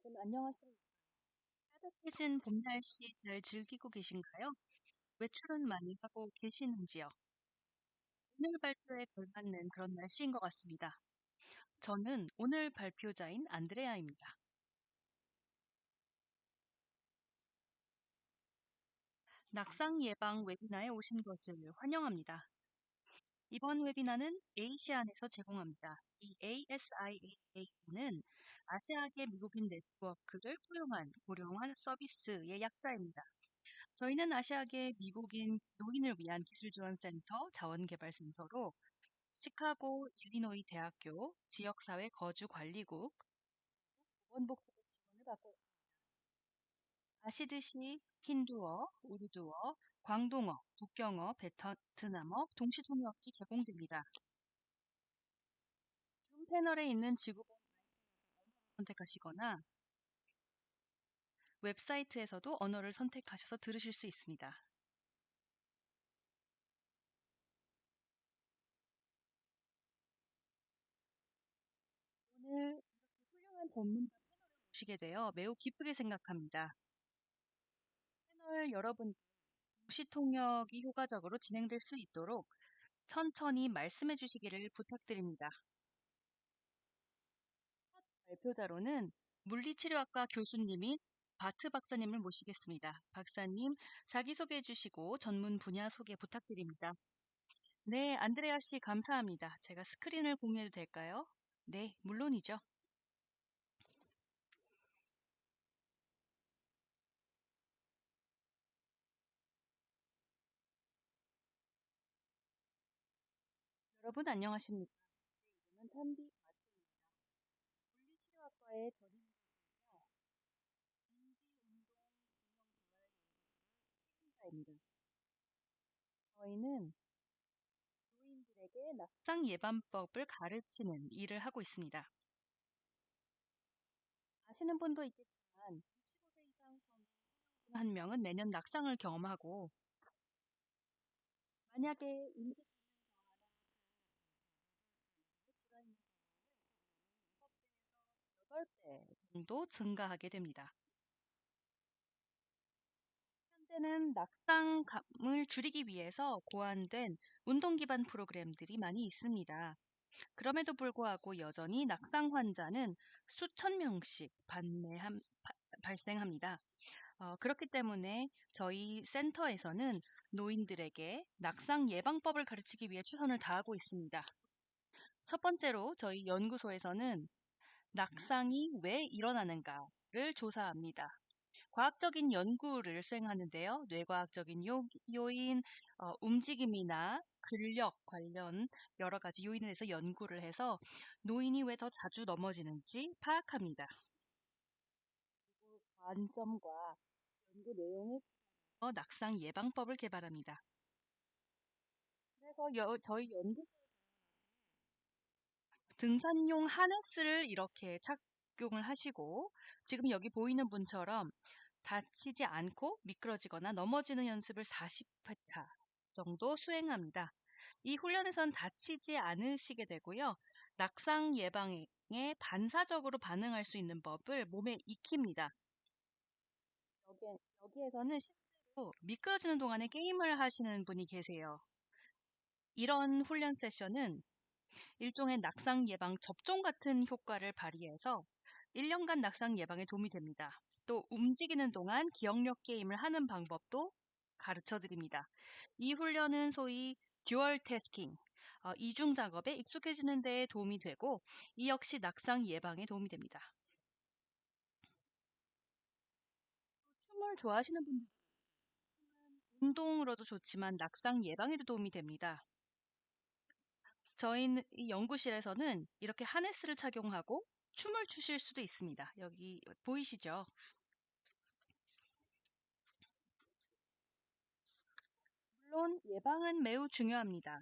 여러분 안녕하십니까? 따뜻해진 봄 날씨 잘 즐기고 계신가요? 외출은 많이 하고 계시는지요? 오늘 발표에 걸맞는 그런 날씨인 것 같습니다. 저는 오늘 발표자인 안드레아입니다. 낙상 예방 웨비나에 오신 것을 환영합니다. 이번 웨비나는 에이시안에서 제공합니다. 이 ASIA는 아시아계 미국인 네트워크를 포용한 고령화 서비스의 약자입니다. 저희는 아시아계 미국인 노인을 위한 기술지원센터 자원개발센터로 시카고 일리노이 대학교 지역사회 거주관리국 보건복지부 지원을 받고 아시듯이 힌두어, 우르두어, 광동어, 북경어, 베트남어, 동시통역이 제공됩니다. 줌 패널에 있는 지구본 선택하시거나 웹사이트에서도 언어를 선택하셔서 들으실 수 있습니다. 오늘 이렇게 훌륭한 전문가 패널을 모시게 되어 매우 기쁘게 생각합니다. 패널 여러분, 동시통역이 효과적으로 진행될 수 있도록 천천히 말씀해 주시기를 부탁드립니다. 첫 발표자로는 물리치료학과 교수님인 바트 박사님을 모시겠습니다. 박사님, 자기소개해 주시고 전문 분야 소개 부탁드립니다. 네, 안드레아 씨 감사합니다. 제가 스크린을 공유해도 될까요? 네, 물론이죠. 여러분 안녕하십니까? 제 이름은 탄비 바트입니다. 물리치료학과의 전임교수이자 인지운동균형생활연구실 책임자입니다. 저희는 노인들에게 낙상 예방법을 가르치는 일을 하고 있습니다. 아시는 분도 있겠지만 65세 이상 성인 한 명은 매년 낙상을 경험하고 만약에 인지 질환이 있는 경우는 6배에서 8배 정도 증가하게 됩니다. 현재는 낙상감을 줄이기 위해서 고안된 운동 기반 프로그램들이 많이 있습니다. 그럼에도 불구하고 여전히 낙상 환자는 수천 명씩 발생합니다. 그렇기 때문에 저희 센터에서는 노인들에게 낙상 예방법을 가르치기 위해 최선을 다하고 있습니다. 첫 번째로 저희 연구소에서는 낙상이 왜 일어나는가를 조사합니다. 과학적인 연구를 수행하는데요. 뇌과학적인 요인, 움직임이나 근력 관련 여러 가지 요인에 대해서 연구를 해서 노인이 왜 더 자주 넘어지는지 파악합니다. 그리고 관점과 연구 내용을 낙상 예방법을 개발합니다. 그래서 저희 연구소에 등산용 하네스를 이렇게 착용을 하시고 지금 여기 보이는 분처럼 다치지 않고 미끄러지거나 넘어지는 연습을 40회차 정도 수행합니다. 이 훈련에선 다치지 않으시게 되고요. 낙상 예방에 반사적으로 반응할 수 있는 법을 몸에 익힙니다. 여기에서는 실제로 미끄러지는 동안에 게임을 하시는 분이 계세요. 이런 훈련 세션은 일종의 낙상 예방 접종 같은 효과를 발휘해서 1년간 낙상 예방에 도움이 됩니다. 또 움직이는 동안 기억력 게임을 하는 방법도 가르쳐 드립니다. 이 훈련은 소위 듀얼 태스킹, 이중 작업에 익숙해지는 데 도움이 되고 이 역시 낙상 예방에 도움이 됩니다. 춤을 좋아하시는 분들 운동으로도 좋지만 낙상 예방에도 도움이 됩니다. 저희 연구실에서는 이렇게 하네스를 착용하고 춤을 추실 수도 있습니다. 여기 보이시죠? 물론 예방은 매우 중요합니다.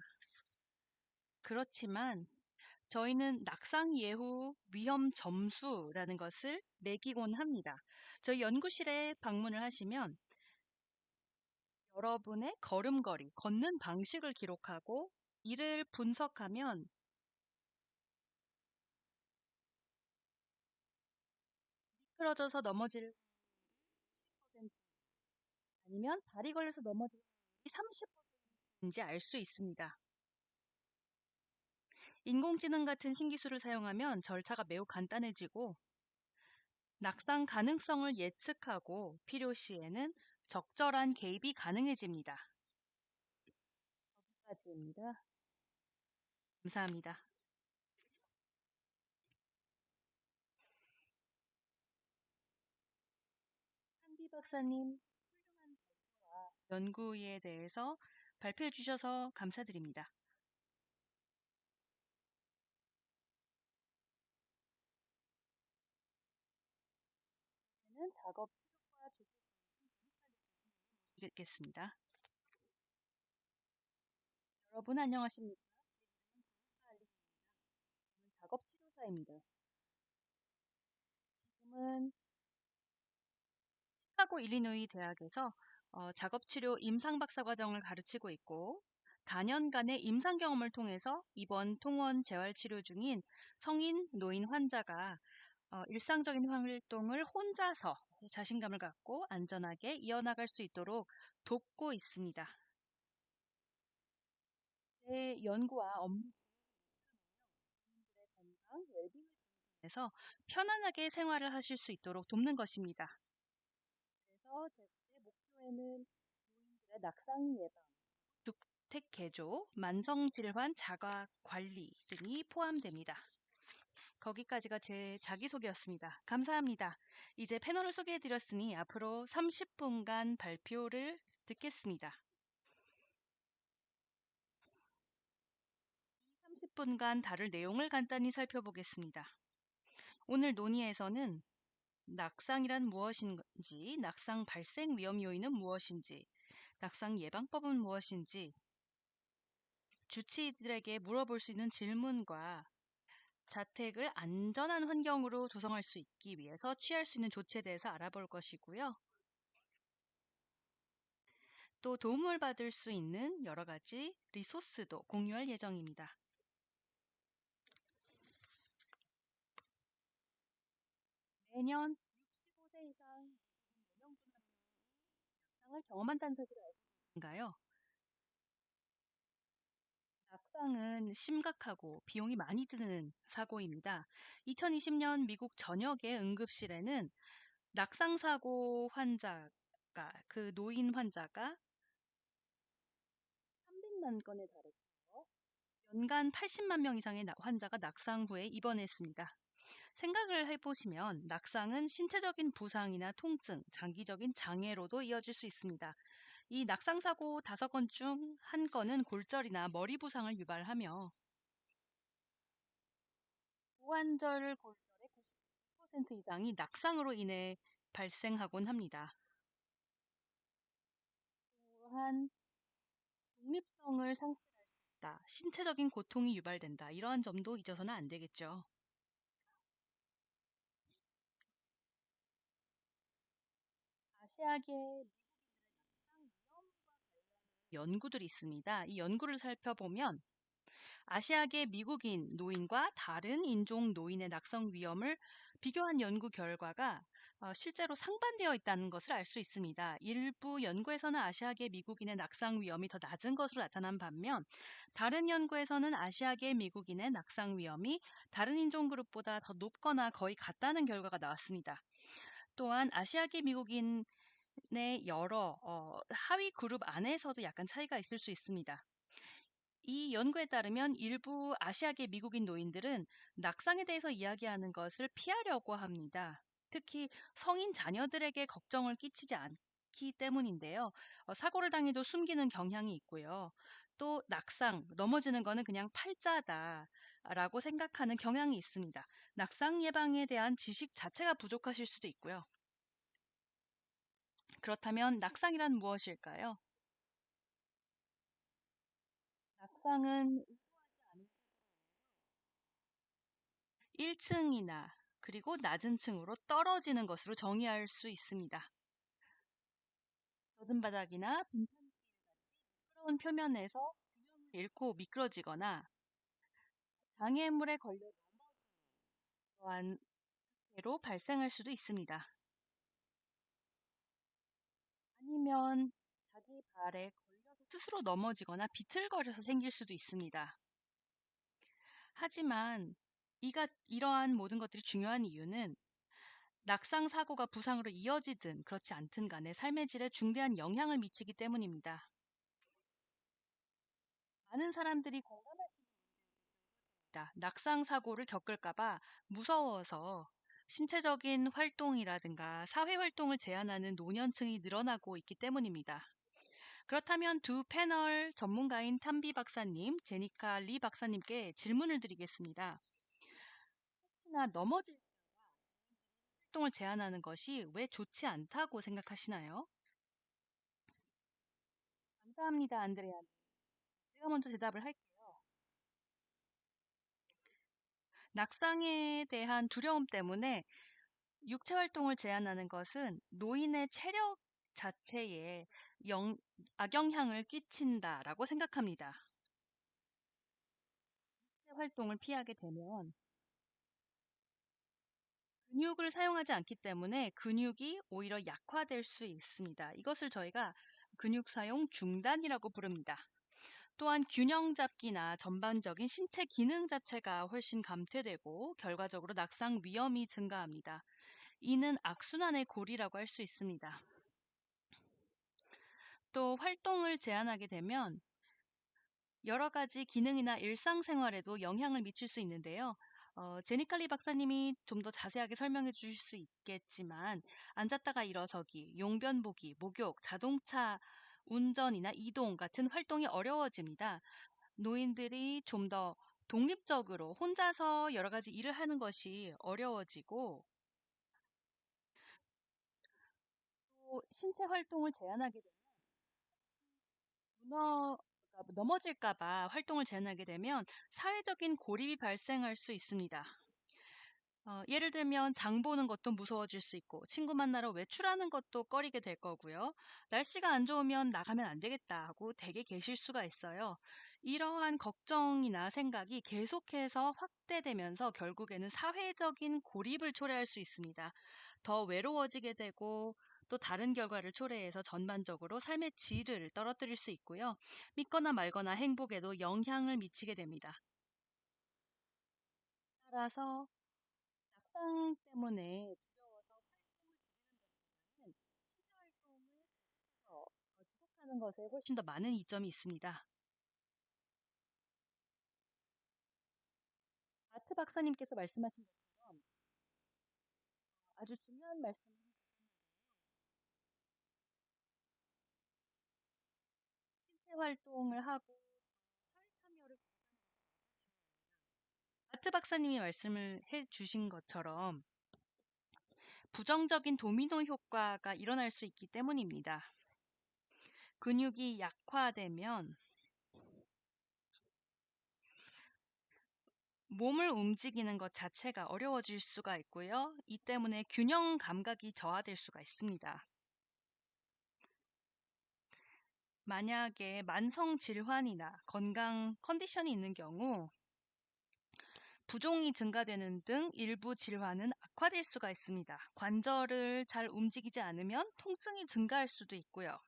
그렇지만 저희는 낙상 예후 위험 점수라는 것을 매기곤 합니다. 저희 연구실에 방문을 하시면 여러분의 걸음걸이, 걷는 방식을 기록하고 이를 분석하면 미끄러져서 넘어질 50% 아니면 발이 걸려서 넘어질 30%인지 알 수 있습니다. 인공지능 같은 신기술을 사용하면 절차가 매우 간단해지고 낙상 가능성을 예측하고 필요시에는 적절한 개입이 가능해집니다. 여기까지입니다. 감사합니다. 한비 박사님, 훌륭한 발표와 연구에 대해서 발표해 주셔서 감사드립니다. 이제는 작업 치료과 조교수이신 제니칼리 교수님을 모시겠습니다. 여러분 안녕하십니까? 제 이름은 제니카 알린입니다. 저는 작업 치료사입니다. 지금은 시카고 일리노이 대학에서 작업치료 임상박사 과정을 가르치고 있고 4년간의 임상 경험을 통해서 이번 통원 재활치료 중인 성인 노인 환자가 일상적인 활동을 혼자서 자신감을 갖고 안전하게 이어나갈 수 있도록 돕고 있습니다. 제 연구와 업무 주요의 건강, 웰빙을 증진해서 편안하게 생활을 하실 수 있도록 돕는 것입니다. 그래서 제 목표에는 노인들의 낙상 예방, 주택 개조, 만성질환 자가 관리 등이 포함됩니다. 거기까지가 제 자기소개였습니다. 감사합니다. 이제 패널을 소개해드렸으니 앞으로 30분간 발표를 듣겠습니다. 이 30분간 다룰 내용을 간단히 살펴보겠습니다. 오늘 논의에서는 낙상이란 무엇인지, 낙상 발생 위험 요인은 무엇인지, 낙상 예방법은 무엇인지, 주치의들에게 물어볼 수 있는 질문과 자택을 안전한 환경으로 조성할 수 있기 위해서 취할 수 있는 조치에 대해서 알아볼 것이고요. 또 도움을 받을 수 있는 여러 가지 리소스도 공유할 예정입니다. 매년 65세 이상 4명 중 1명이 낙상을 경험한다는 사실을 알고 계신가요? 낙상은 심각하고 비용이 많이 드는 사고입니다. 2020년 미국 전역의 응급실에는 낙상 사고 환자가 그 노인 환자가 300만 건에 달했고요. 연간 80만 명 이상의 환자가 낙상 후에 입원했습니다. 생각을 해보시면 낙상은 신체적인 부상이나 통증, 장기적인 장애로도 이어질 수 있습니다. 이 낙상 사고 5건 중 1건은 골절이나 머리 부상을 유발하며 고관절 골절의 99% 이상이 낙상으로 인해 발생하곤 합니다. 또한 독립성을 상실할 수 있다. 신체적인 고통이 유발된다. 이러한 점도 잊어서는 안 되겠죠. 아시아계 연구들이 있습니다. 이 연구를 살펴보면 아시아계 미국인 노인과 다른 인종 노인의 낙성 위험을 비교한 연구 결과가 실제로 상반되어 있다는 것을 알 수 있습니다. 일부 연구에서는 아시아계 미국인의 낙상 위험이 더 낮은 것으로 나타난 반면 다른 연구에서는 아시아계 미국인의 낙상 위험이 다른 인종 그룹보다 더 높거나 거의 같다는 결과가 나왔습니다. 또한 아시아계 미국인의 여러 하위 그룹 안에서도 약간 차이가 있을 수 있습니다. 이 연구에 따르면 일부 아시아계 미국인 노인들은 낙상에 대해서 이야기하는 것을 피하려고 합니다. 특히 성인 자녀들에게 걱정을 끼치지 않기 때문인데요. 사고를 당해도 숨기는 경향이 있고요. 또 낙상, 넘어지는 거는 그냥 팔자다라고 생각하는 경향이 있습니다. 낙상 예방에 대한 지식 자체가 부족하실 수도 있고요. 그렇다면 낙상이란 무엇일까요? 낙상은 1층이나 그리고 낮은 층으로 떨어지는 것으로 정의할 수 있습니다. 젖은 바닥이나 빈탄길 같이 미끄러운 표면에서 균형을 잃고 미끄러지거나 장애물에 걸려 넘어지는 또한 로 발생할 수도 있습니다. 아니면 자기 발에 걸려서 스스로 넘어지거나 비틀거려서 생길 수도 있습니다. 하지만 이러한 모든 것들이 중요한 이유는 낙상 사고가 부상으로 이어지든 그렇지 않든 간에 삶의 질에 중대한 영향을 미치기 때문입니다. 많은 사람들이 공감할 수 있다. 낙상 사고를 겪을까봐 무서워서 신체적인 활동이라든가 사회 활동을 제한하는 노년층이 늘어나고 있기 때문입니다. 그렇다면 두 패널 전문가인 탐비 박사님, 제니카 리 박사님께 질문을 드리겠습니다. 혹시나 넘어질 활동을 제한하는 것이 왜 좋지 않다고 생각하시나요? 감사합니다, 안드레아. 제가 먼저 대답을 할게요. 낙상에 대한 두려움 때문에 육체 활동을 제한하는 것은 노인의 체력 자체에 악영향을 끼친다라고 생각합니다. 육체 활동을 피하게 되면 근육을 사용하지 않기 때문에 근육이 오히려 약화될 수 있습니다. 이것을 저희가 근육 사용 중단이라고 부릅니다. 또한 균형 잡기나 전반적인 신체 기능 자체가 훨씬 감퇴되고 결과적으로 낙상 위험이 증가합니다. 이는 악순환의 고리라고 할 수 있습니다. 또 활동을 제한하게 되면 여러 가지 기능이나 일상생활에도 영향을 미칠 수 있는데요. 제니칼리 박사님이 좀 더 자세하게 설명해 주실 수 있겠지만 앉았다가 일어서기, 용변 보기, 목욕, 자동차 운전이나 이동 같은 활동이 어려워집니다. 노인들이 좀 더 독립적으로 혼자서 여러 가지 일을 하는 것이 어려워지고 또 신체 활동을 제한하게 되면 넘어질까 봐 활동을 제한하게 되면 사회적인 고립이 발생할 수 있습니다. 예를 들면 장 보는 것도 무서워질 수 있고 친구 만나러 외출하는 것도 꺼리게 될 거고요. 날씨가 안 좋으면 나가면 안 되겠다 하고 댁에 계실 수가 있어요. 이러한 걱정이나 생각이 계속해서 확대되면서 결국에는 사회적인 고립을 초래할 수 있습니다. 더 외로워지게 되고 또 다른 결과를 초래해서 전반적으로 삶의 질을 떨어뜨릴 수 있고요. 믿거나 말거나 행복에도 영향을 미치게 됩니다. 따라서 낙상 때문에 두려워서 활동을 줄이는 것보다는 신체 활동을 지속하는 것에 훨씬 더 많은 이점이 있습니다. 아트 박사님께서 말씀하신 것처럼 아주 중요한 말씀을 해주셨는데 신체 활동을 하고 사회 참여를 아트 박사님이 말씀을 해주신 것처럼 부정적인 도미노 효과가 일어날 수 있기 때문입니다. 근육이 약화되면 몸을 움직이는 것 자체가 어려워질 수가 있고요. 이 때문에 균형 감각이 저하될 수가 있습니다. 만약에 만성 질환이나 건강 컨디션이 있는 경우 부종이 증가되는 등 일부 질환은 악화될 수가 있습니다. 관절을 잘 움직이지 않으면 통증이 증가할 수도 있고요.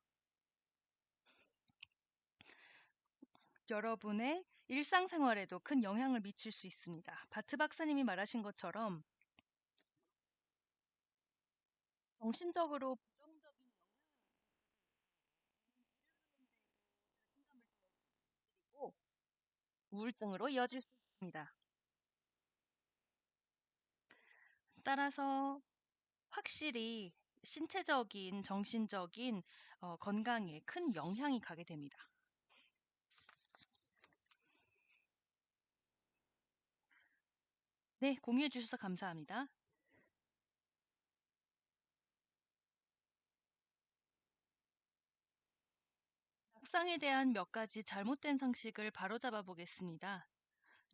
여러분의 일상생활에도 큰 영향을 미칠 수 있습니다. 바트 박사님이 말하신 것처럼 정신적으로 부정적인 자신감을 떨어뜨리고 우울증으로 이어질 수 있습니다. 따라서 확실히 신체적인, 정신적인 건강에 큰 영향이 가게 됩니다. 네, 공유해 주셔서 감사합니다. 낙상에 대한 몇 가지 잘못된 상식을 바로잡아 보겠습니다.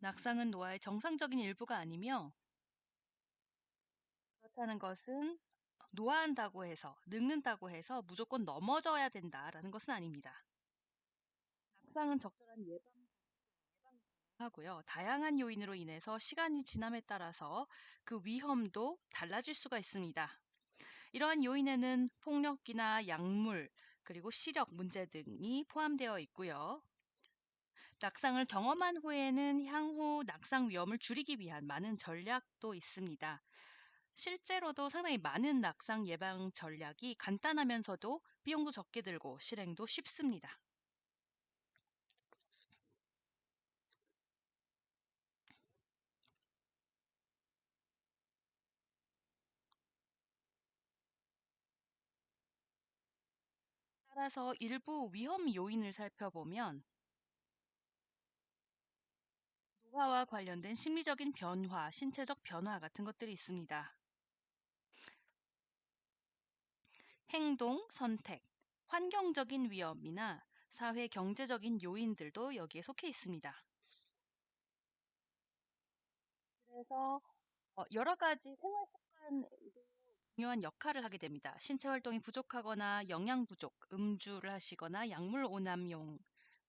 낙상은 노화의 정상적인 일부가 아니며 그렇다는 것은 노화한다고 해서, 늙는다고 해서 무조건 넘어져야 된다라는 것은 아닙니다. 낙상은 적절한 예방하고 하고요. 다양한 요인으로 인해서 시간이 지남에 따라서 그 위험도 달라질 수가 있습니다. 이러한 요인에는 폭력기나 약물, 그리고 시력 문제 등이 포함되어 있고요. 낙상을 경험한 후에는 향후 낙상 위험을 줄이기 위한 많은 전략도 있습니다. 실제로도 상당히 많은 낙상 예방 전략이 간단하면서도 비용도 적게 들고 실행도 쉽습니다. 따라서 일부 위험 요인을 살펴보면 노화와 관련된 심리적인 변화, 신체적 변화 같은 것들이 있습니다. 행동, 선택, 환경적인 위험이나 사회 경제적인 요인들도 여기에 속해 있습니다. 그래서 여러 가지 생활 습관도 중요한 역할을 하게 됩니다. 신체 활동이 부족하거나 영양 부족, 음주를 하시거나 약물 오남용을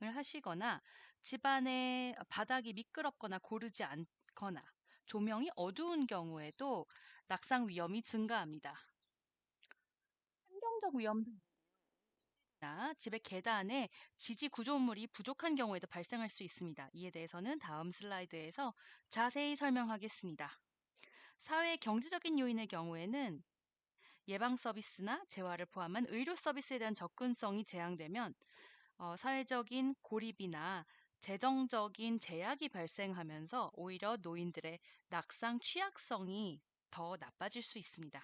하시거나 집안의 바닥이 미끄럽거나 고르지 않거나 조명이 어두운 경우에도 낙상 위험이 증가합니다. 환경적 위험도 나 집의 계단에 지지 구조물이 부족한 경우에도 발생할 수 있습니다. 이에 대해서는 다음 슬라이드에서 자세히 설명하겠습니다. 사회 경제적인 요인의 경우에는 예방 서비스나 재활을 포함한 의료 서비스에 대한 접근성이 제한되면 사회적인 고립이나 재정적인 제약이 발생하면서 오히려 노인들의 낙상 취약성이 더 나빠질 수 있습니다.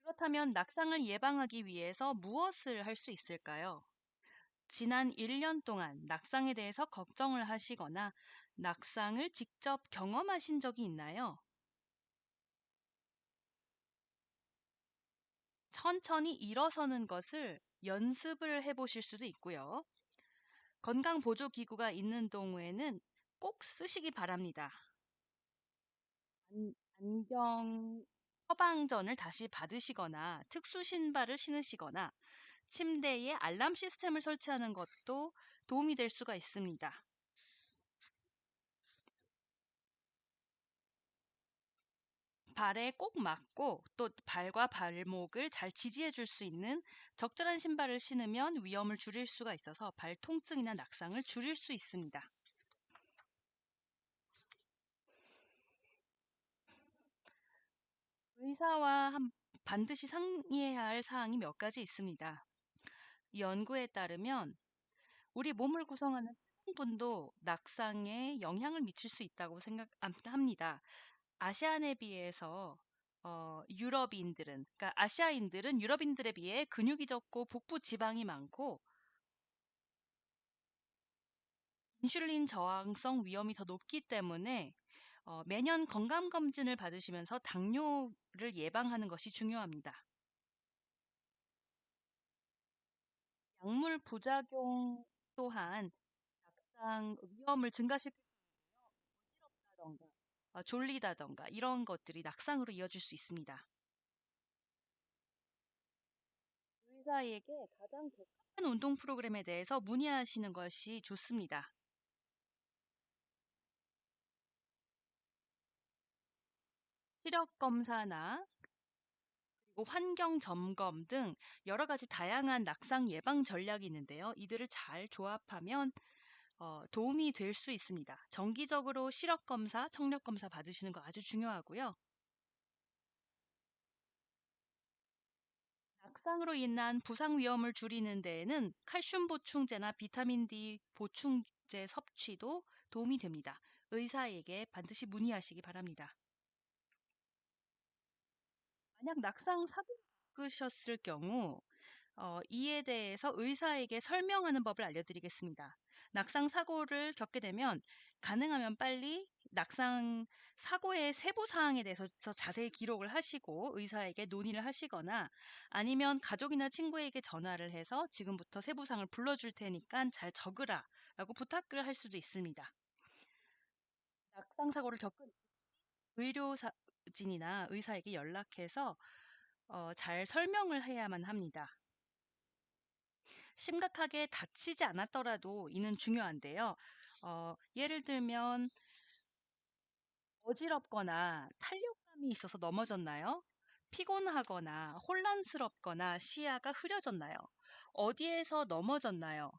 그렇다면 낙상을 예방하기 위해서 무엇을 할 수 있을까요? 지난 1년 동안 낙상에 대해서 걱정을 하시거나 낙상을 직접 경험하신 적이 있나요? 천천히 일어서는 것을 연습을 해보실 수도 있고요. 건강보조기구가 있는 동호에는 꼭 쓰시기 바랍니다. 안경 처방전을 다시 받으시거나 특수 신발을 신으시거나 침대에 알람 시스템을 설치하는 것도 도움이 될 수가 있습니다. 발에 꼭 맞고 또 발과 발목을 잘 지지해 줄 수 있는 적절한 신발을 신으면 위험을 줄일 수가 있어서 발 통증이나 낙상을 줄일 수 있습니다. 의사와 반드시 상의해야 할 사항이 몇 가지 있습니다. 이 연구에 따르면 우리 몸을 구성하는 성분도 낙상에 영향을 미칠 수 있다고 생각합니다. 아시안에 비해서 유럽인들은, 그러니까 아시아인들은 유럽인들에 비해 근육이 적고 복부 지방이 많고 인슐린 저항성 위험이 더 높기 때문에 매년 건강검진을 받으시면서 당뇨를 예방하는 것이 중요합니다. 약물 부작용 또한 낙상 위험을 증가시킬 수 있다던가 졸리다던가 이런 것들이 낙상으로 이어질 수 있습니다. 의사에게 가장 적합한 운동 프로그램에 대해서 문의하시는 것이 좋습니다. 시력 검사나 그리고 환경 점검 등 여러 가지 다양한 낙상 예방 전략이 있는데요. 이들을 잘 조합하면 도움이 될 수 있습니다. 정기적으로 시력 검사, 청력 검사 받으시는 거 아주 중요하고요. 낙상으로 인한 부상 위험을 줄이는 데에는 칼슘 보충제나 비타민 D 보충제 섭취도 도움이 됩니다. 의사에게 반드시 문의하시기 바랍니다. 만약 낙상 사고를 겪으셨을 경우 이에 대해서 의사에게 설명하는 법을 알려드리겠습니다. 낙상 사고를 겪게 되면 가능하면 빨리 낙상 사고의 세부 사항에 대해서 자세히 기록을 하시고 의사에게 논의를 하시거나 아니면 가족이나 친구에게 전화를 해서 지금부터 세부 사항을 불러줄 테니까 잘 적으라라고 부탁을 할 수도 있습니다. 낙상 사고를 겪은 의료진이나 의사에게 연락해서 잘 설명을 해야만 합니다. 심각하게 다치지 않았더라도 이는 중요한데요. 예를 들면 어지럽거나 탄력감이 있어서 넘어졌나요? 피곤하거나 혼란스럽거나 시야가 흐려졌나요? 어디에서 넘어졌나요?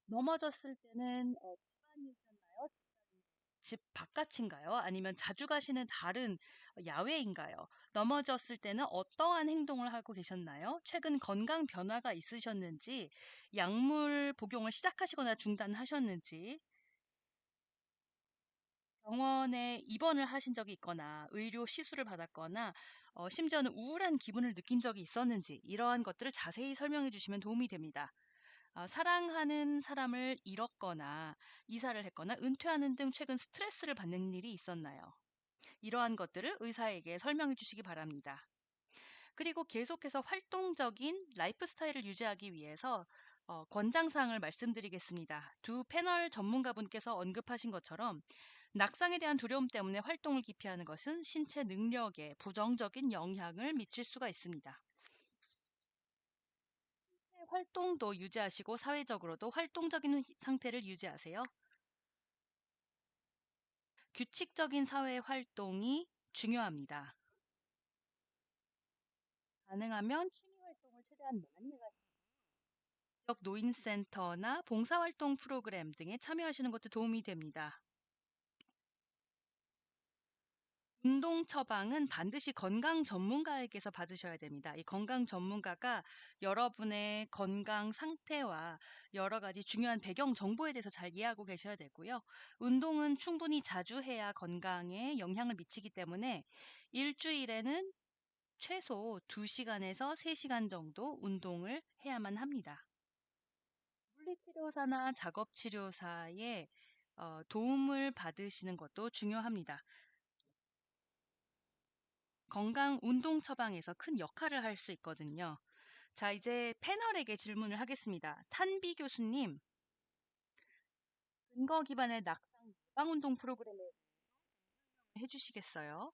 넘어졌을 때는 집안이셨나요? 집 바깥인가요? 아니면 자주 가시는 다른 야외인가요? 넘어졌을 때는 어떠한 행동을 하고 계셨나요? 최근 건강 변화가 있으셨는지, 약물 복용을 시작하시거나 중단하셨는지, 병원에 입원을 하신 적이 있거나 의료 시술을 받았거나 심지어는 우울한 기분을 느낀 적이 있었는지 이러한 것들을 자세히 설명해 주시면 도움이 됩니다. 사랑하는 사람을 잃었거나 이사를 했거나 은퇴하는 등 최근 스트레스를 받는 일이 있었나요? 이러한 것들을 의사에게 설명해 주시기 바랍니다. 그리고 계속해서 활동적인 라이프 스타일을 유지하기 위해서 권장사항을 말씀드리겠습니다. 두 패널 전문가분께서 언급하신 것처럼 낙상에 대한 두려움 때문에 활동을 기피하는 것은 신체 능력에 부정적인 영향을 미칠 수가 있습니다. 신체 활동도 유지하시고 사회적으로도 활동적인 상태를 유지하세요. 규칙적인 사회 활동이 중요합니다. 가능하면 취미 활동을 최대한 많이 하시고 지역 노인센터나 봉사활동 프로그램 등에 참여하시는 것도 도움이 됩니다. 운동 처방은 반드시 건강 전문가에게서 받으셔야 됩니다. 이 건강 전문가가 여러분의 건강 상태와 여러 가지 중요한 배경 정보에 대해서 잘 이해하고 계셔야 되고요. 운동은 충분히 자주 해야 건강에 영향을 미치기 때문에 일주일에는 최소 2시간에서 3시간 정도 운동을 해야만 합니다. 물리치료사나 작업치료사의 도움을 받으시는 것도 중요합니다. 건강 운동 처방에서 큰 역할을 할 수 있거든요. 자, 이제 패널에게 질문을 하겠습니다. 탄비 교수님, 근거 기반의 낙상 예방 운동 프로그램을 해주시겠어요?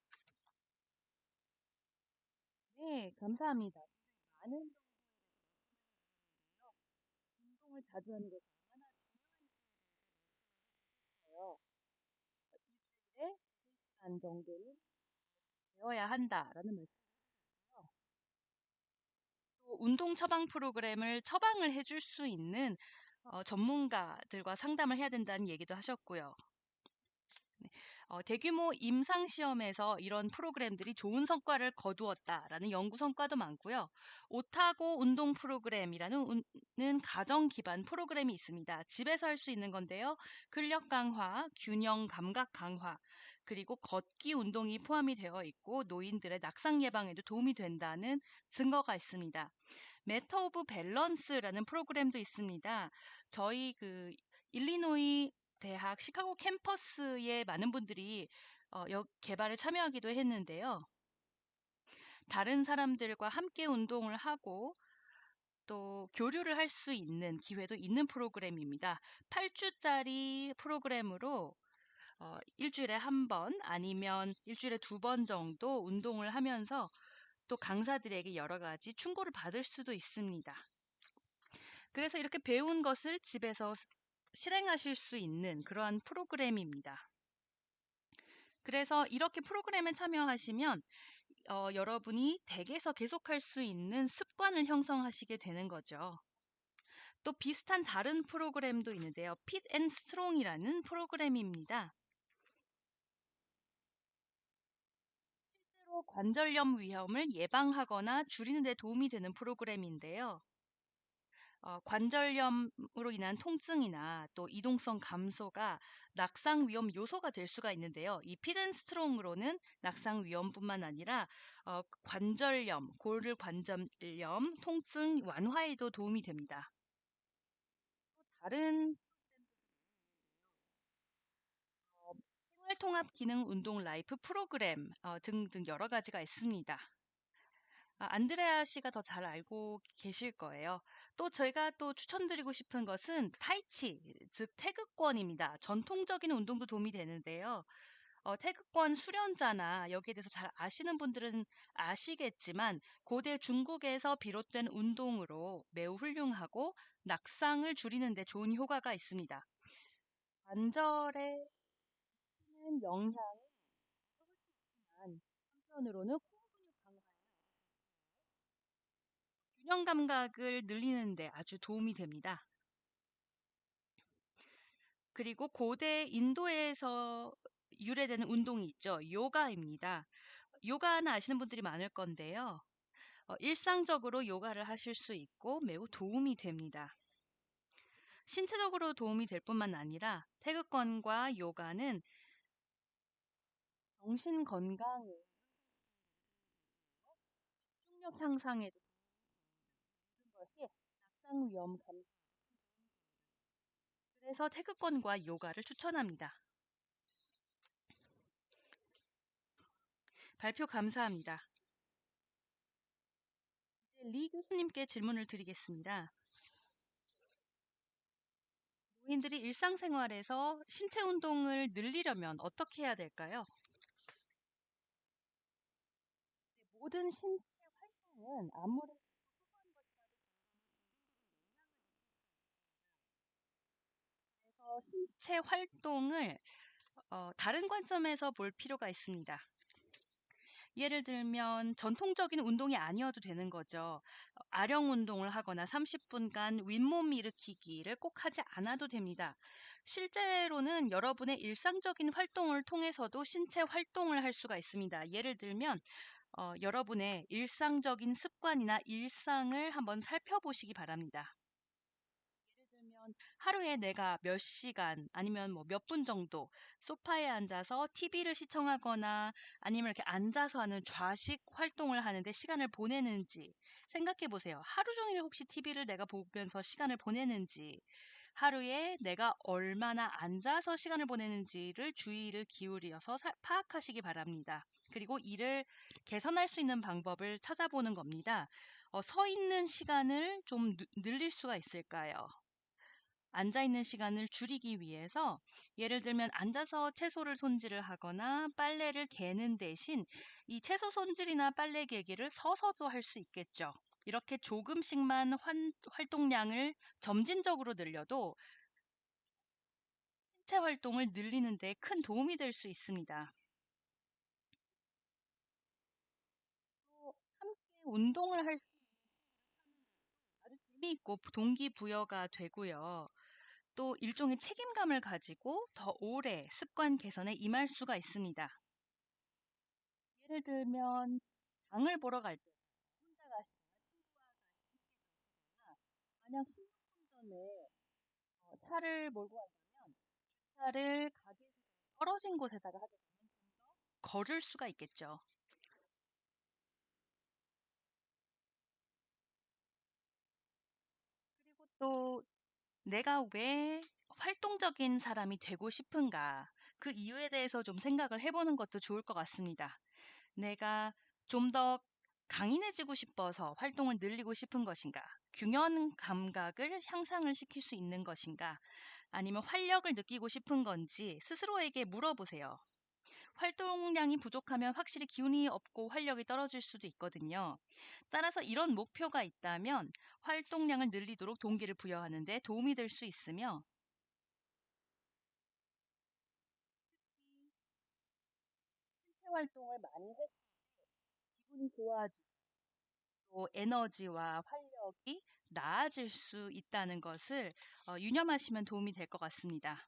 네, 감사합니다. 많은 운동을 자주 하는 게 얼마나 중요해요. 일주일에 3시간 정도는 되어야 한다라는 말씀이시고요. 또 운동 처방 프로그램을 처방을 해줄 수 있는 전문가들과 상담을 해야 된다는 얘기도 하셨고요. 네. 대규모 임상 시험에서 이런 프로그램들이 좋은 성과를 거두었다라는 연구 성과도 많고요. 오타고 운동 프로그램이라는 는 가정 기반 프로그램이 있습니다. 집에서 할 수 있는 건데요. 근력 강화, 균형 감각 강화, 그리고 걷기 운동이 포함이 되어 있고 노인들의 낙상 예방에도 도움이 된다는 증거가 있습니다. 메터 오브 밸런스라는 프로그램도 있습니다. 저희 일리노이 대학 시카고 캠퍼스에 많은 분들이 개발에 참여하기도 했는데요. 다른 사람들과 함께 운동을 하고 또 교류를 할 수 있는 기회도 있는 프로그램입니다. 8주짜리 프로그램으로 일주일에 한 번 아니면 일주일에 2번 정도 운동을 하면서 또 강사들에게 여러 가지 충고를 받을 수도 있습니다. 그래서 이렇게 배운 것을 집에서 실행하실 수 있는 그러한 프로그램입니다. 그래서 이렇게 프로그램에 참여하시면 여러분이 댁에서 계속할 수 있는 습관을 형성하시게 되는 거죠. 또 비슷한 다른 프로그램도 있는데요. 핏 앤 스트롱이라는 프로그램입니다. 실제로 관절염 위험을 예방하거나 줄이는 데 도움이 되는 프로그램인데요. 관절염으로 인한 통증이나 또 이동성 감소가 낙상 위험 요소가 될 수가 있는데요. 이 피덴스트롱으로는 낙상 위험뿐만 아니라 관절염, 골 관절염, 통증 완화에도 도움이 됩니다. 또 다른 생활통합 기능 운동 라이프 프로그램 등등 여러 가지가 있습니다. 안드레아 씨가 더 잘 알고 계실 거예요. 또 제가 또 추천드리고 싶은 것은 타이치, 즉 태극권입니다. 전통적인 운동도 도움이 되는데요. 태극권 수련자나 여기에 대해서 잘 아시는 분들은 아시겠지만 고대 중국에서 비롯된 운동으로 매우 훌륭하고 낙상을 줄이는 데 좋은 효과가 있습니다. 관절에 미치는 영향은 적을 수 있지만 한편으로는 코어 근육 강화에 균형 감각을 늘리는 데 아주 도움이 됩니다. 그리고 고대 인도에서 유래되는 운동이 있죠. 요가입니다. 요가는 아시는 분들이 많을 건데요. 일상적으로 요가를 하실 수 있고 매우 도움이 됩니다. 신체적으로 도움이 될 뿐만 아니라 태극권과 요가는 정신 건강에, 집중력 향상에도 모든 것이 낙상 위험 감소. 그래서 태극권과 요가를 추천합니다. 발표 감사합니다. 이제 리 교수님께 질문을 드리겠습니다. 노인들이 일상생활에서 신체 운동을 늘리려면 어떻게 해야 될까요? 모든 신체 활동은 아무리 소소한 것이라도 그래서 신체 활동을 다른 관점에서 볼 필요가 있습니다. 예를 들면 전통적인 운동이 아니어도 되는 거죠. 아령 운동을 하거나 30분간 윗몸 일으키기를 꼭 하지 않아도 됩니다. 실제로는 여러분의 일상적인 활동을 통해서도 신체 활동을 할 수가 있습니다. 예를 들면 여러분의 일상적인 습관이나 일상을 한번 살펴보시기 바랍니다. 예를 들면 하루에 내가 몇 시간 아니면 뭐 몇 분 정도 소파에 앉아서 TV를 시청하거나 아니면 이렇게 앉아서 하는 좌식 활동을 하는데 시간을 보내는지 생각해 보세요. 하루 종일 혹시 TV를 내가 보면서 시간을 보내는지, 하루에 내가 얼마나 앉아서 시간을 보내는지를 주의를 기울여서 파악하시기 바랍니다. 그리고 이를 개선할 수 있는 방법을 찾아보는 겁니다. 서 있는 시간을 좀 늘릴 수가 있을까요? 앉아 있는 시간을 줄이기 위해서 예를 들면 앉아서 채소를 손질을 하거나 빨래를 개는 대신 이 채소 손질이나 빨래 개기를 서서도 할 수 있겠죠. 이렇게 조금씩만 활동량을 점진적으로 늘려도 신체 활동을 늘리는 데 큰 도움이 될 수 있습니다. 또 함께 운동을 할 수 있는 아주 재미있고 동기부여가 되고요. 또 일종의 책임감을 가지고 더 오래 습관 개선에 임할 수가 있습니다. 예를 들면 장을 보러 갈 때 혼자 가시거나 친구와 가시거나 만약 16분 전에 차를 몰고 간다면 주차를 가게에서 떨어진 곳에다가 하게 되면 좀 더 걸을 수가 있겠죠. 그리고 또 내가 왜 활동적인 사람이 되고 싶은가? 그 이유에 대해서 좀 생각을 해보는 것도 좋을 것 같습니다. 내가 좀 더 강인해지고 싶어서 활동을 늘리고 싶은 것인가? 균형 감각을 향상을 시킬 수 있는 것인가? 아니면 활력을 느끼고 싶은 건지 스스로에게 물어보세요. 활동량이 부족하면 확실히 기운이 없고 활력이 떨어질 수도 있거든요. 따라서 이런 목표가 있다면 활동량을 늘리도록 동기를 부여하는 데 도움이 될 수 있으며 신체 활동을 많이 해서 기분이 좋아지고 또 에너지와 활력이 나아질 수 있다는 것을 유념하시면 도움이 될 것 같습니다.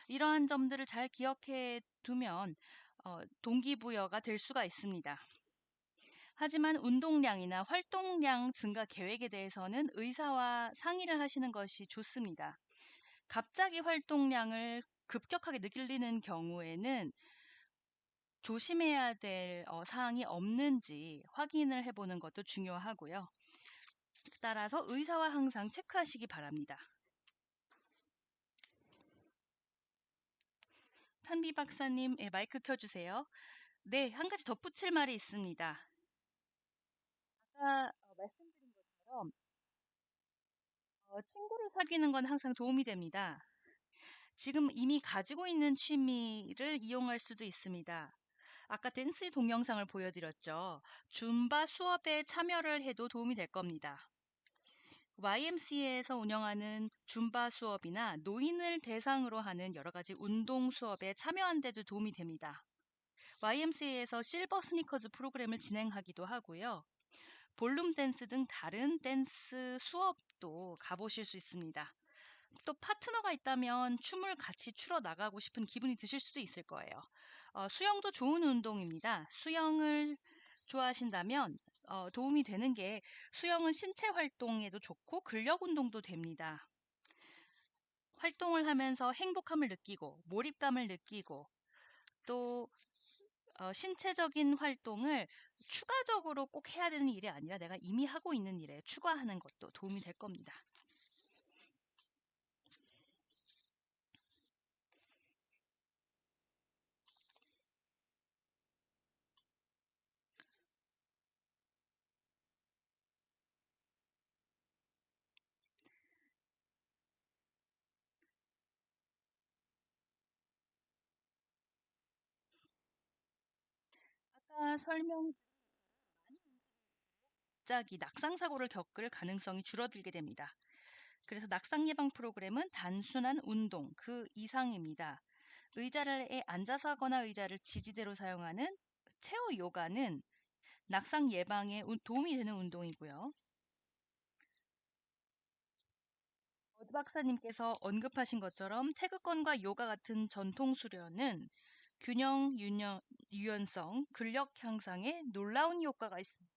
이러한 점들을 잘 기억해 두면 동기부여가 될 수가 있습니다. 하지만 운동량이나 활동량 증가 계획에 대해서는 의사와 상의를 하시는 것이 좋습니다. 갑자기 활동량을 급격하게 늘리는 경우에는 조심해야 될 사항이 없는지 확인을 해보는 것도 중요하고요. 따라서 의사와 항상 체크하시기 바랍니다. 탄비 박사님, 마이크 켜주세요. 네, 한 가지 덧붙일 말이 있습니다. 아까 말씀드린 것처럼 친구를 사귀는 건 항상 도움이 됩니다. 지금 이미 가지고 있는 취미를 이용할 수도 있습니다. 아까 댄스 동영상을 보여드렸죠. 줌바 수업에 참여를 해도 도움이 될 겁니다. YMCA에서 운영하는 줌바 수업이나 노인을 대상으로 하는 여러 가지 운동 수업에 참여한 데도 도움이 됩니다. YMCA에서 실버 스니커즈 프로그램을 진행하기도 하고요. 볼룸 댄스 등 다른 댄스 수업도 가보실 수 있습니다. 또 파트너가 있다면 춤을 같이 추러 나가고 싶은 기분이 드실 수도 있을 거예요. 수영도 좋은 운동입니다. 수영을 좋아하신다면 도움이 되는 게 수영은 신체 활동에도 좋고 근력 운동도 됩니다. 활동을 하면서 행복함을 느끼고 몰입감을 느끼고 또 신체적인 활동을 추가적으로 꼭 해야 되는 일이 아니라 내가 이미 하고 있는 일에 추가하는 것도 도움이 될 겁니다. 아까 설명 갑자기 낙상 사고를 겪을 가능성이 줄어들게 됩니다. 그래서 낙상 예방 프로그램은 단순한 운동 그 이상입니다. 의자에 앉아서 하거나 의자를 지지대로 사용하는 체어 요가는 낙상 예방에 도움이 되는 운동이고요. 어드 박사님께서 언급하신 것처럼 태극권과 요가 같은 전통 수련은 균형, 유연성, 근력 향상에 놀라운 효과가 있습니다.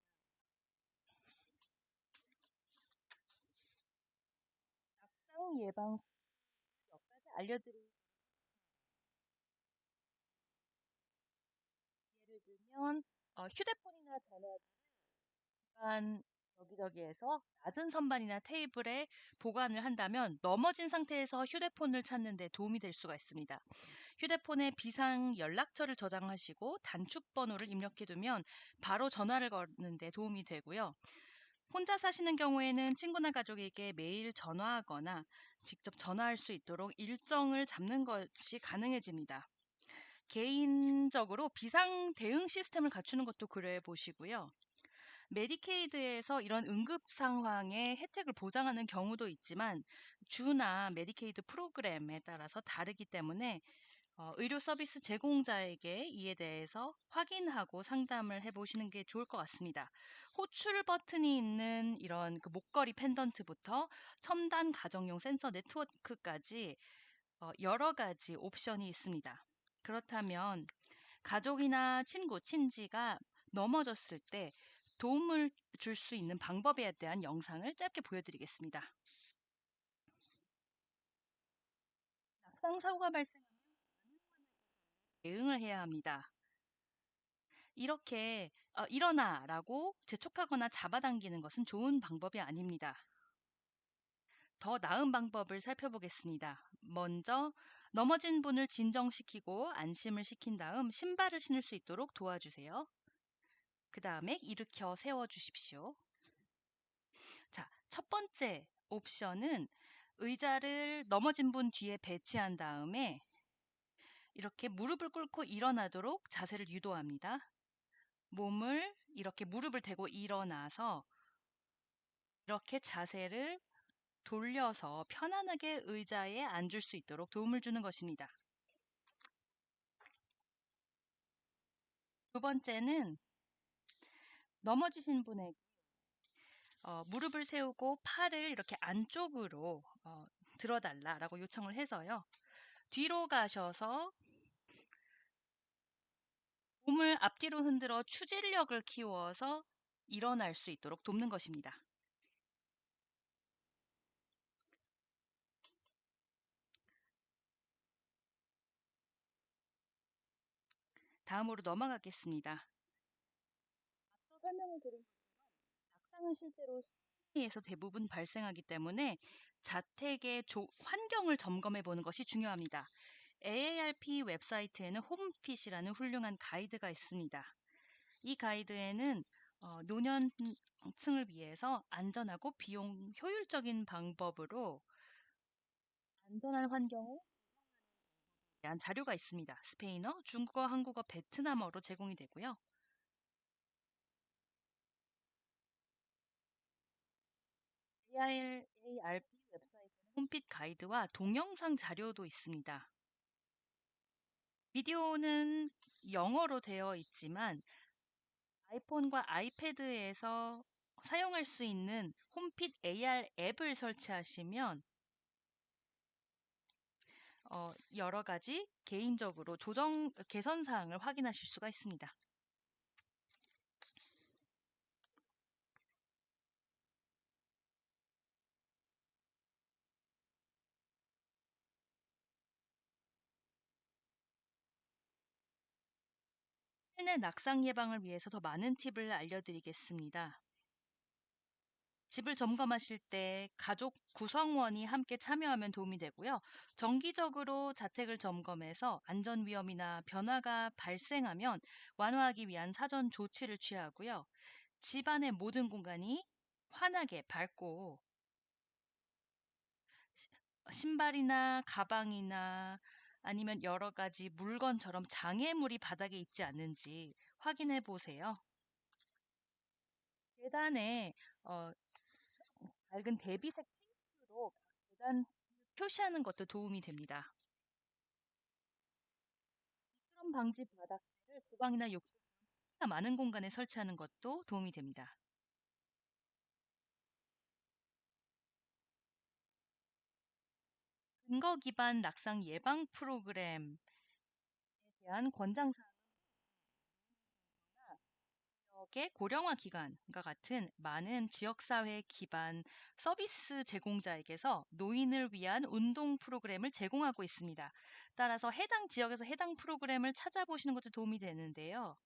낙상 예방 몇 가지 알려드릴 예를 들면 휴대폰이나 전화 한 여기저기에서 낮은 선반이나 테이블에 보관을 한다면 넘어진 상태에서 휴대폰을 찾는 데 도움이 될 수가 있습니다. 휴대폰에 비상 연락처를 저장하시고 단축 번호를 입력해 두면 바로 전화를 거는 데 도움이 되고요. 혼자 사시는 경우에는 친구나 가족에게 매일 전화하거나 직접 전화할 수 있도록 일정을 잡는 것이 가능해집니다. 개인적으로 비상 대응 시스템을 갖추는 것도 고려해 보시고요. 메디케이드에서 이런 응급 상황의 혜택을 보장하는 경우도 있지만 주나 메디케이드 프로그램에 따라서 다르기 때문에 의료 서비스 제공자에게 이에 대해서 확인하고 상담을 해보시는 게 좋을 것 같습니다. 호출 버튼이 있는 이런 그 목걸이 펜던트부터 첨단 가정용 센서 네트워크까지 여러 가지 옵션이 있습니다. 그렇다면 가족이나 친구, 친지가 넘어졌을 때 도움을 줄 수 있는 방법에 대한 영상을 짧게 보여드리겠습니다. 낙상 사고가 발생하면 대응을 해야 합니다. 이렇게 일어나라고 재촉하거나 잡아당기는 것은 좋은 방법이 아닙니다. 더 나은 방법을 살펴보겠습니다. 먼저 넘어진 분을 진정시키고 안심을 시킨 다음 신발을 신을 수 있도록 도와주세요. 그 다음에 일으켜 세워주십시오. 자, 첫 번째 옵션은 의자를 넘어진 분 뒤에 배치한 다음에 이렇게 무릎을 꿇고 일어나도록 자세를 유도합니다. 몸을 이렇게 무릎을 대고 일어나서 이렇게 자세를 돌려서 편안하게 의자에 앉을 수 있도록 도움을 주는 것입니다. 두 번째는 넘어지신 분에게 무릎을 세우고 팔을 이렇게 안쪽으로 들어달라라고 요청을 해서요. 뒤로 가셔서 몸을 앞뒤로 흔들어 추진력을 키워서 일어날 수 있도록 돕는 것입니다. 다음으로 넘어가겠습니다. 앞서 설명을 드린 낙상은 실제로 심리에서 대부분 발생하기 때문에 자택의 환경을 점검해 보는 것이 중요합니다. AARP 웹사이트에는 홈핏이라는 훌륭한 가이드가 있습니다. 이 가이드에는 노년층을 위해서 안전하고 비용 효율적인 방법으로 안전한 환경을 대한 자료가 있습니다. 스페인어, 중국어, 한국어, 베트남어로 제공이 되고요. ARP 웹사이트는 홈핏 가이드와 동영상 자료도 있습니다. 비디오는 영어로 되어 있지만 아이폰과 아이패드에서 사용할 수 있는 홈핏 AR 앱을 설치하시면 여러 가지 개인적으로 개선 사항을 확인하실 수가 있습니다. 실내 낙상 예방을 위해서 더 많은 팁을 알려드리겠습니다. 집을 점검하실 때 가족 구성원이 함께 참여하면 도움이 되고요. 정기적으로 자택을 점검해서 안전 위험이나 변화가 발생하면 완화하기 위한 사전 조치를 취하고요. 집안의 모든 공간이 환하게 밝고 신발이나 가방이나 아니면 여러 가지 물건처럼 장애물이 바닥에 있지 않는지 확인해 보세요. 계단에 밝은 대비색 테이프로 계단 표시하는 것도 도움이 됩니다. 미끄럼 방지 바닥재를 주방이나 욕실 많은 공간에 설치하는 것도 도움이 됩니다. 근거 기반 낙상 예방 프로그램에 대한 권장 지역의 고령화 기관과 같은 많은 지역사회 기반 서비스 제공자에게서 노인을 위한 운동 프로그램을 제공하고 있습니다. 따라서 해당 지역에서 해당 프로그램을 찾아보시는 것도 도움이 되는데요.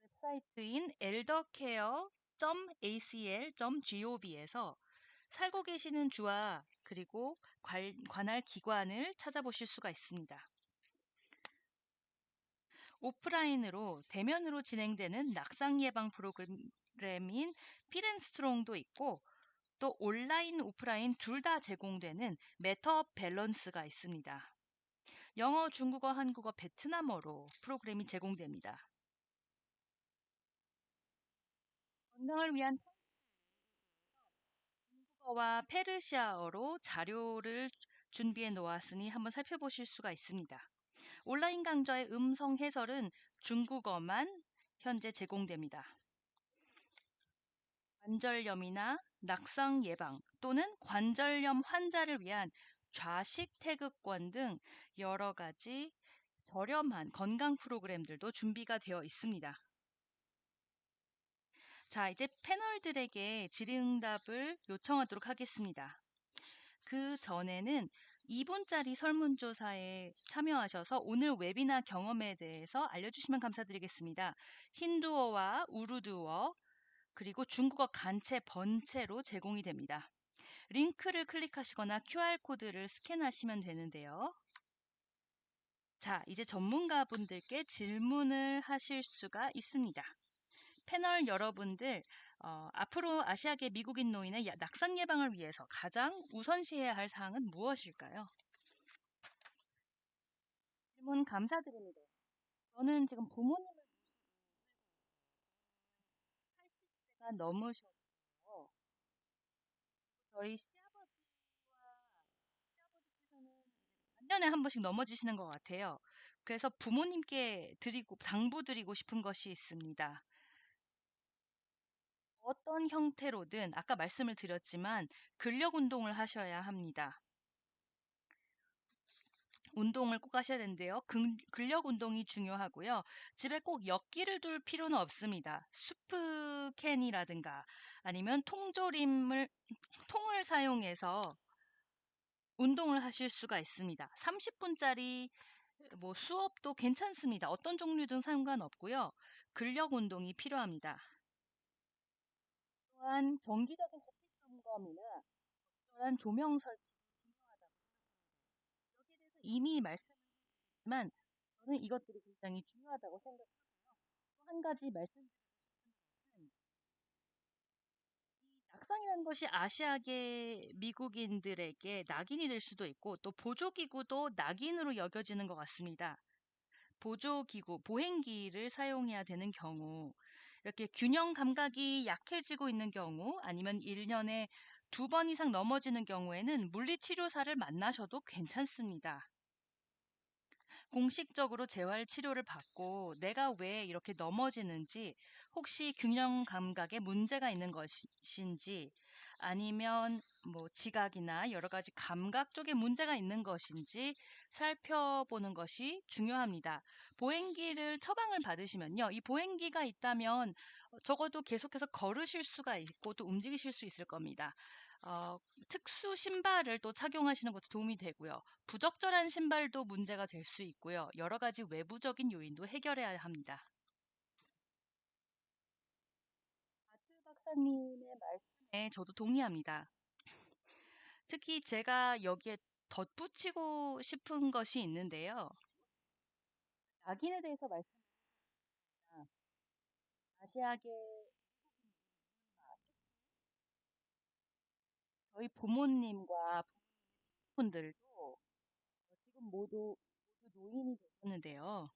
웹사이트인 eldercare.acl.gov에서 살고 계시는 주와 그리고 관할 기관을 찾아보실 수가 있습니다. 오프라인으로 대면으로 진행되는 낙상 예방 프로그램인 피렌스트롱도 있고 또 온라인, 오프라인 둘 다 제공되는 메터 밸런스가 있습니다. 영어, 중국어, 한국어, 베트남어로 프로그램이 제공됩니다. 건강을 위한 중국어와 페르시아어로 자료를 준비해 놓았으니 한번 살펴보실 수가 있습니다. 온라인 강좌의 음성 해설은 중국어만 현재 제공됩니다. 관절염이나 낙상 예방 또는 관절염 환자를 위한 좌식 태극권 등 여러 가지 저렴한 건강 프로그램들도 준비가 되어 있습니다. 자, 이제 패널들에게 질의응답을 요청하도록 하겠습니다. 그 전에는 2분짜리 설문조사에 참여하셔서 오늘 웨비나 경험에 대해서 알려주시면 감사드리겠습니다. 힌두어와 우르두어 그리고 중국어 간체 번체로 제공이 됩니다. 링크를 클릭하시거나 QR코드를 스캔하시면 되는데요. 자, 이제 전문가분들께 질문을 하실 수가 있습니다. 패널 여러분들, 앞으로 아시아계 미국인 노인의 낙상 예방을 위해서 가장 우선시해야 할 사항은 무엇일까요? 질문 감사드립니다. 저는 지금 부모님을 모시고 80세가 넘으셔서 저희 시아버지께서는 작년에 한 번씩 넘어지시는 것 같아요. 그래서 부모님께 당부드리고 싶은 것이 있습니다. 어떤 형태로든 아까 말씀을 드렸지만 근력 운동을 하셔야 합니다. 운동을 꼭 하셔야 되는데요. 근력 운동이 중요하고요. 집에 꼭 역기를 둘 필요는 없습니다. 수프캔이라든가 아니면 통을 사용해서 운동을 하실 수가 있습니다. 30분짜리 수업도 괜찮습니다. 어떤 종류든 상관없고요. 근력 운동이 필요합니다. 또한 정기적인 재택 점검이나 적절한 조명 설치 중요하다고 생각합니다. 여기에 대해서 이미 말씀드렸지만 저는 이것들이 굉장히 중요하다고 생각하고요. 또 한 가지 말씀드리고 싶은 것은 이 낙상이라는 것이 아시아계 미국인들에게 낙인이 될 수도 있고 또 보조기구도 낙인으로 여겨지는 것 같습니다. 보조기구, 보행기를 사용해야 되는 경우, 이렇게 균형 감각이 약해지고 있는 경우, 아니면 1년에 2번 이상 넘어지는 경우에는 물리치료사를 만나셔도 괜찮습니다. 공식적으로 재활 치료를 받고 내가 왜 이렇게 넘어지는지, 혹시 균형 감각에 문제가 있는 것인지, 아니면 뭐 지각이나 여러 가지 감각 쪽에 문제가 있는 것인지 살펴보는 것이 중요합니다. 보행기를 처방을 받으시면요, 이 보행기가 있다면 적어도 계속해서 걸으실 수가 있고 또 움직이실 수 있을 겁니다. 어, 특수 신발을 또 착용하시는 것도 도움이 되고요. 부적절한 신발도 문제가 될 수 있고요. 여러 가지 외부적인 요인도 해결해야 합니다. 아트 박사님의 말씀에 저도 동의합니다. 특히 제가 여기에 덧붙이고 싶은 것이 있는데요. 낙인에 대해서 말씀드리면 아시아계 저희 부모님과 분들도 지금 모두 노인이 되셨는데요.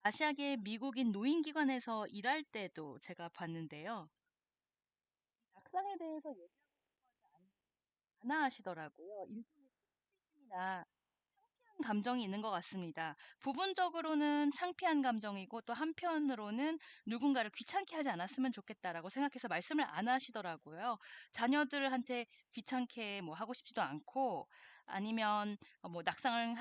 아시아계 미국인 노인기관에서 일할 때도 제가 봤는데요. 낙상에 대해서 얘기하고 싶어 하지 않아 하시더라고요. 일종의 수치심이나 창피한 감정이 있는 것 같습니다. 부분적으로는 창피한 감정이고 또 한편으로는 누군가를 귀찮게 하지 않았으면 좋겠다라고 생각해서 말씀을 안 하시더라고요. 자녀들한테 귀찮게 뭐 하고 싶지도 않고, 아니면 뭐 낙상을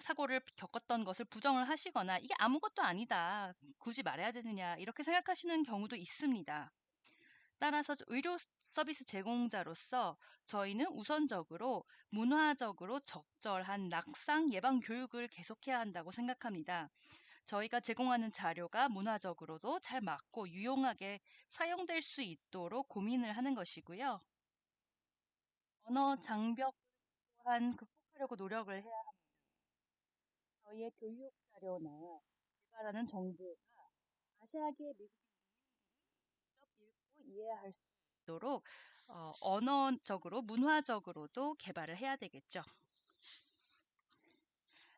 사고를 겪었던 것을 부정을 하시거나 이게 아무것도 아니다, 굳이 말해야 되느냐, 이렇게 생각하시는 경우도 있습니다. 따라서 의료 서비스 제공자로서 저희는 우선적으로 문화적으로 적절한 낙상 예방 교육을 계속해야 한다고 생각합니다. 저희가 제공하는 자료가 문화적으로도 잘 맞고 유용하게 사용될 수 있도록 고민을 하는 것이고요. 언어 장벽 또한 극복하려고 노력을 해야 합니다. 저희의 교육 자료나 개발하는 정보가 아시아계 미국인들이 직접 읽고 이해할 수 있도록 언어적으로, 문화적으로도 개발을 해야 되겠죠.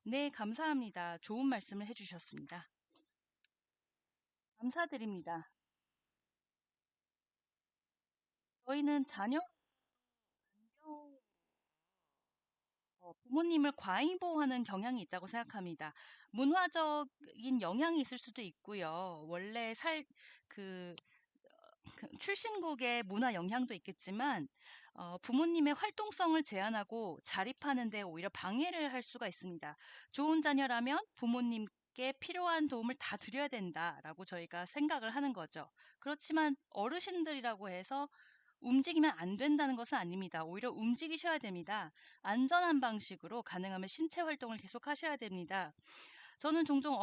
네, 감사합니다. 좋은 말씀을 해주셨습니다. 감사드립니다. 저희는 자녀 간병 부모님을 과잉보호하는 경향이 있다고 생각합니다. 문화적인 영향이 있을 수도 있고요. 원래 그 출신국의 문화 영향도 있겠지만 부모님의 활동성을 제한하고 자립하는 데 오히려 방해를 할 수가 있습니다. 좋은 자녀라면 부모님께 필요한 도움을 다 드려야 된다라고 저희가 생각을 하는 거죠. 그렇지만 어르신들이라고 해서 움직이면 안 된다는 것은 아닙니다. 오히려 움직이셔야 됩니다. 안전한 방식으로 가능하면 신체 활동을 계속 하셔야 됩니다. 저는 종종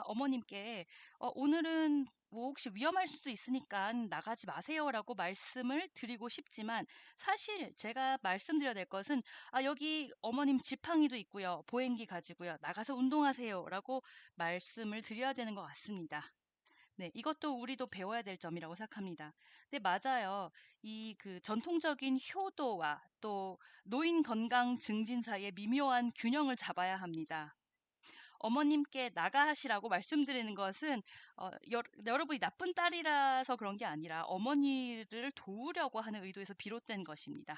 어머님께 오늘은 뭐 혹시 위험할 수도 있으니까 나가지 마세요라고 말씀을 드리고 싶지만, 사실 제가 말씀드려야 될 것은 여기 어머님 지팡이도 있고요. 보행기 가지고요. 나가서 운동하세요라고 말씀을 드려야 되는 것 같습니다. 네, 이것도 우리도 배워야 될 점이라고 생각합니다. 네, 맞아요. 이 그 전통적인 효도와 또 노인 건강 증진 사이의 미묘한 균형을 잡아야 합니다. 어머님께 나가시라고 말씀드리는 것은 여러분이 나쁜 딸이라서 그런 게 아니라 어머니를 도우려고 하는 의도에서 비롯된 것입니다.